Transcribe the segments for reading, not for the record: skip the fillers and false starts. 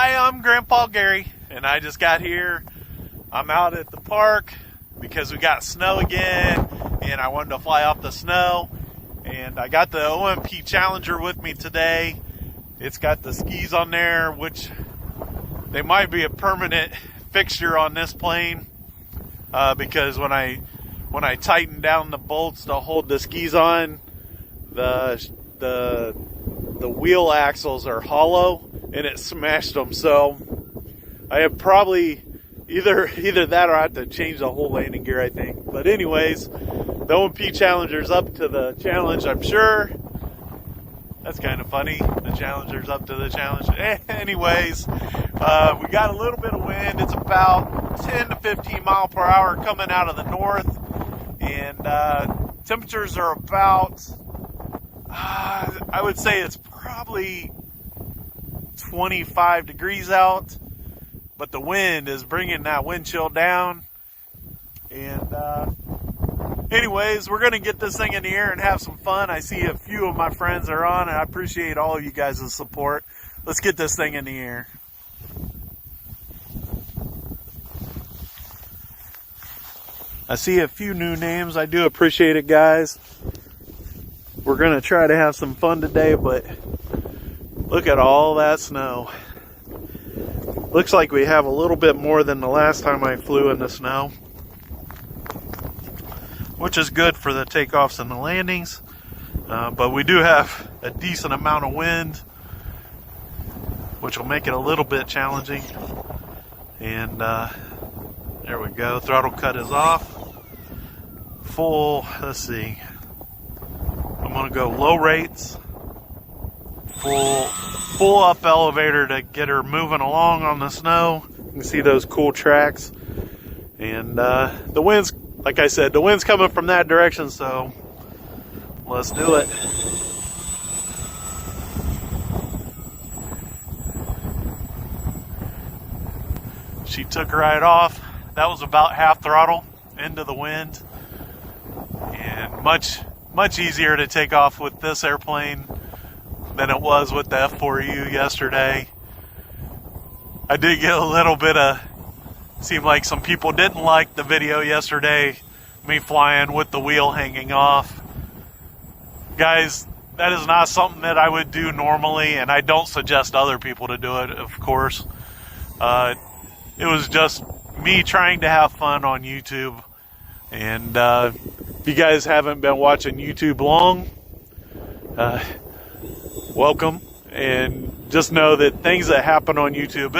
Hi, I'm Grandpa Gary, and I just got here. I'm out at the park because we got snow again, and I wanted to fly off the snow. And I got the OMP Challenger with me today. It's got the skis on there, which they might be a permanent fixture on this plane because when I tighten down the bolts to hold the skis on, the wheel axles are hollow and it smashed them. So I have probably either that or I have to change the whole landing gear, I think. But anyways, the OMP Challenger's up to the challenge, I'm sure. That's kind of funny. The Challenger's up to the challenge. Anyways, we got a little bit of wind. It's about 10 to 15 mile per hour coming out of the north. And temperatures are about, I would say it's probably 25 degrees out. But the wind is bringing that wind chill down. And anyways, we're going to get this thing in the air and have some fun. I see a few of my friends are on, and I appreciate all of you guys' support. Let's get this thing in the air. I see a few new names. I do appreciate it, guys. We're going to try to have some fun today, but look at all that snow. Looks like we have a little bit more than the last time I flew in the snow, which is good for the takeoffs and the landings. But we do have a decent amount of wind, which will make it a little bit challenging. And there we go. Throttle cut is off. Full, let's see. I'm going to go low rates. Full up elevator to get her moving along on the snow. You can see those cool tracks. And the wind's, like I said, the wind's coming from that direction, so let's do it. She took right off. That was about half throttle into the wind. And much easier to take off with this airplane than it was with the F4U yesterday. I did get a little bit of, seemed like some people didn't like the video yesterday, me flying with the wheel hanging off. Guys, that is not something that I would do normally, and I don't suggest other people to do it, of course. It was just me trying to have fun on YouTube. And if you guys haven't been watching YouTube long, welcome. And just know that things that happen on YouTube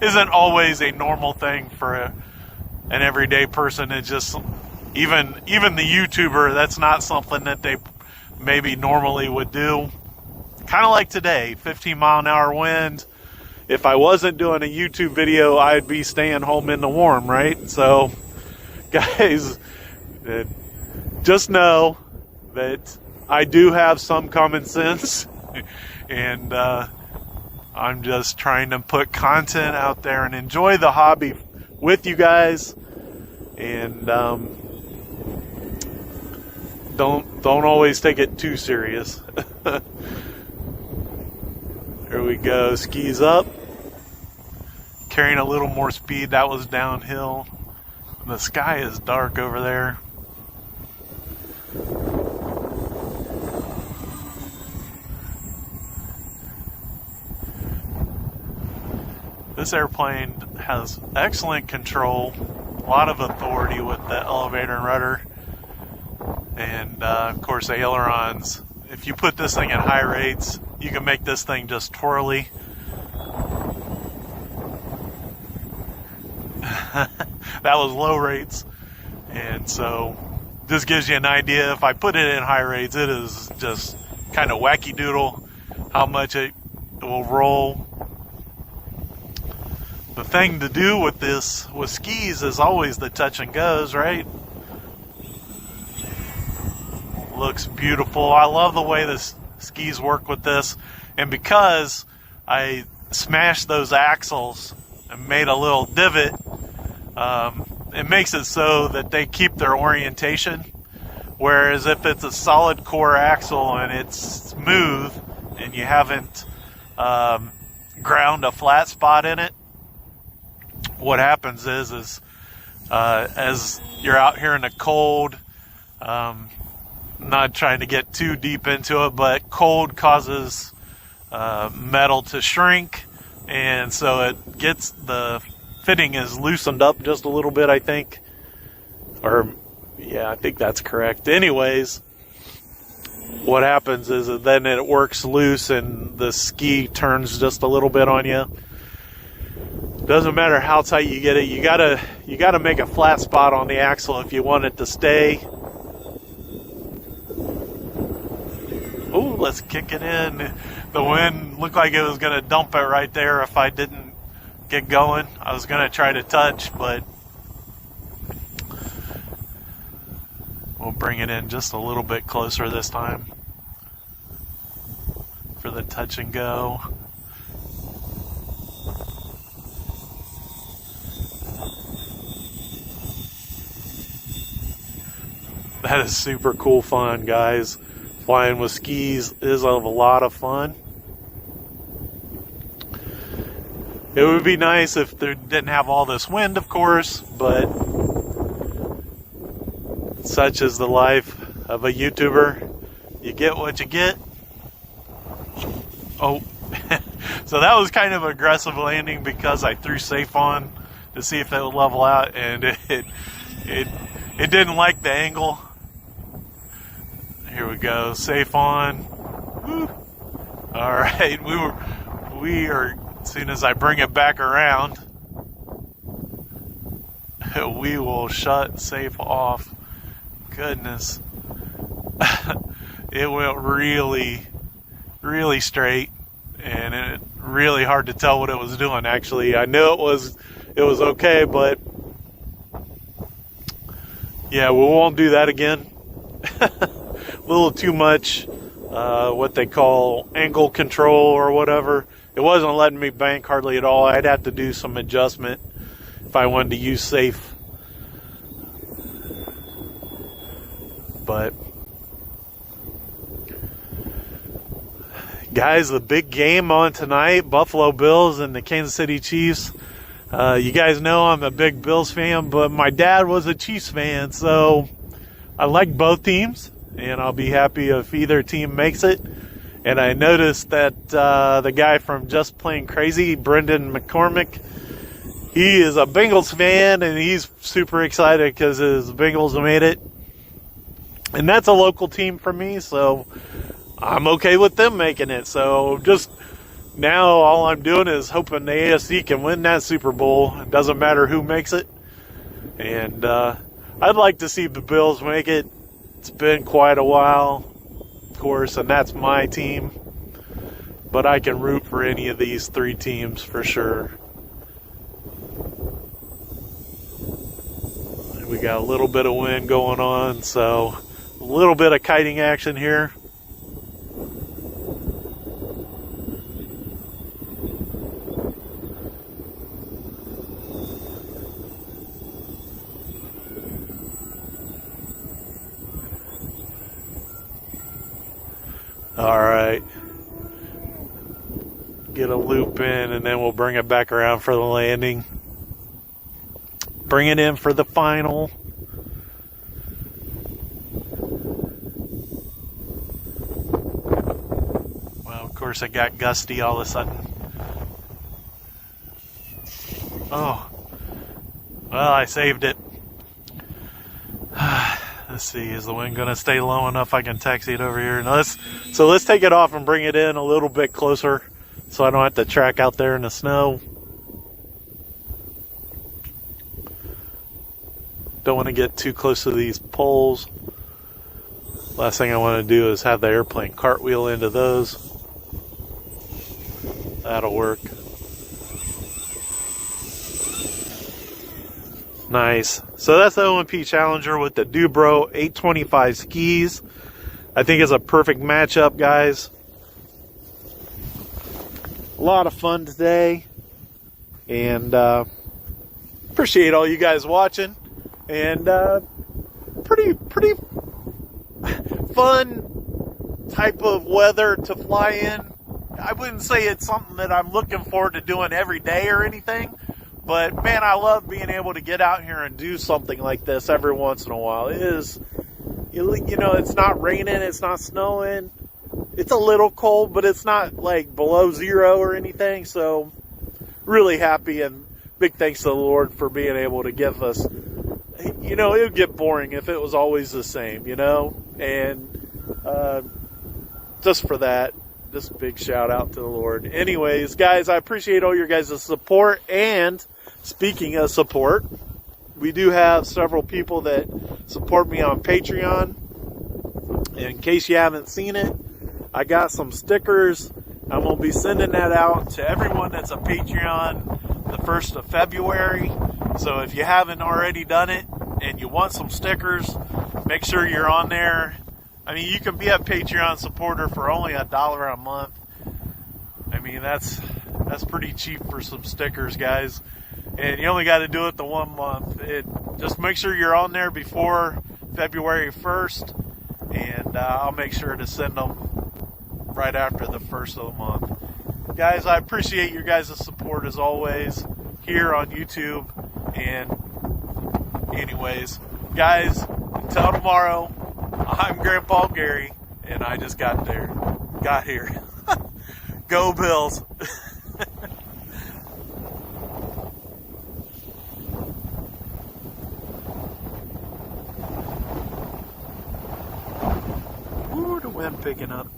isn't always a normal thing for an everyday person. It's just even the YouTuber, that's not something that they maybe normally would do. Kind of like today, 15 mile an hour wind. If I wasn't doing a YouTube video, I'd be staying home in the warm, right? So guys, just know that I do have some common sense. And I'm just trying to put content out there and enjoy the hobby with you guys. And don't always take it too serious. There we go, skis up. Carrying a little more speed. That was downhill. The sky is dark over there. This airplane has excellent control, a lot of authority with the elevator and rudder, and of course the ailerons. If you put this thing at high rates, you can make this thing just twirly. That was low rates, and so this gives you an idea. If I put it in high rates, it is just kind of wacky doodle how much it will roll. The thing to do with this, with skis, is always the touch and goes, right? Looks beautiful. I love the way the skis work with this. And because I smashed those axles and made a little divot, it makes it so that they keep their orientation. Whereas if it's a solid core axle and it's smooth and you haven't ground a flat spot in it, what happens is as you're out here in the cold, not trying to get too deep into it, but cold causes metal to shrink, and so it gets, the fitting is loosened up just a little bit, I think. Or, yeah, I think that's correct. Anyways, what happens is that then it works loose and the ski turns just a little bit on you. Doesn't matter how tight you get it, you gotta make a flat spot on the axle if you want it to stay. Oh, let's kick it in. The wind looked like it was gonna dump it right there if I didn't get going. I was gonna try to touch, but we'll bring it in just a little bit closer this time for the touch and go. That is super cool fun, guys. Flying with skis is a lot of fun. It would be nice if there didn't have all this wind, of course, but such is the life of a YouTuber. You get what you get. Oh, so that was kind of aggressive landing because I threw safe on to see if it would level out, and it didn't like the angle. Here we go, safe on. Woo. All right, we are. As soon as I bring it back around, we will shut safe off. Goodness. It went really, really straight, and it really hard to tell what it was doing. Actually, I knew it was okay, but yeah, we won't do that again. A little too much, what they call angle control or whatever. It wasn't letting me bank hardly at all. I'd have to do some adjustment if I wanted to use safe. But guys, the big game on tonight, Buffalo Bills and the Kansas City Chiefs. You guys know I'm a big Bills fan, but my dad was a Chiefs fan, so I like both teams, and I'll be happy if either team makes it. And I noticed that the guy from Just Plain Crazy, Brendan McCormick, he is a Bengals fan, and he's super excited because his Bengals made it. And that's a local team for me, so I'm okay with them making it. So just now all I'm doing is hoping the AFC can win that Super Bowl. It doesn't matter who makes it. And I'd like to see the Bills make it. It's been quite a while, of course, and that's my team. But I can root for any of these three teams for sure. We got a little bit of wind going on, so a little bit of kiting action here. All right. Get a loop in, and then we'll bring it back around for the landing. Bring it in for the final. Well, of course, it got gusty all of a sudden. Oh. Well, I saved it. Let's see, is the wind going to stay low enough I can taxi it over here? No, let's take it off and bring it in a little bit closer so I don't have to track out there in the snow. Don't want to get too close to these poles. Last thing I want to do is have the airplane cartwheel into those. That'll work. Nice. So that's the OMP Challenger with the Dubro 825 skis. I think it's a perfect matchup, guys. A lot of fun today. And appreciate all you guys watching. And pretty fun type of weather to fly in I wouldn't say it's something that I'm looking forward to doing every day or anything, but man, I love being able to get out here and do something like this every once in a while. It is, you know, it's not raining, it's not snowing, it's a little cold, but it's not like below zero or anything, so really happy, and big thanks to the Lord for being able to give us, you know, it would get boring if it was always the same, you know, and just for that, just big shout out to the Lord. Anyways, guys, I appreciate all your guys' support, and speaking of support, we do have several people that support me on Patreon. In case you haven't seen it, I got some stickers. I'm going to be sending that out to everyone that's a Patreon the 1st of February. So if you haven't already done it and you want some stickers, make sure you're on there. I mean, you can be a Patreon supporter for only $1 a month. I mean, that's pretty cheap for some stickers, guys. And you only got to do it the 1 month. Just make sure you're on there before February 1st, and I'll make sure to send them right after the 1st of the month. Guys, I appreciate your guys' support as always here on YouTube. And anyways, guys, until tomorrow, I'm Grandpa Gary, and I just got here. Go Bills. Ooh, the wind picking up.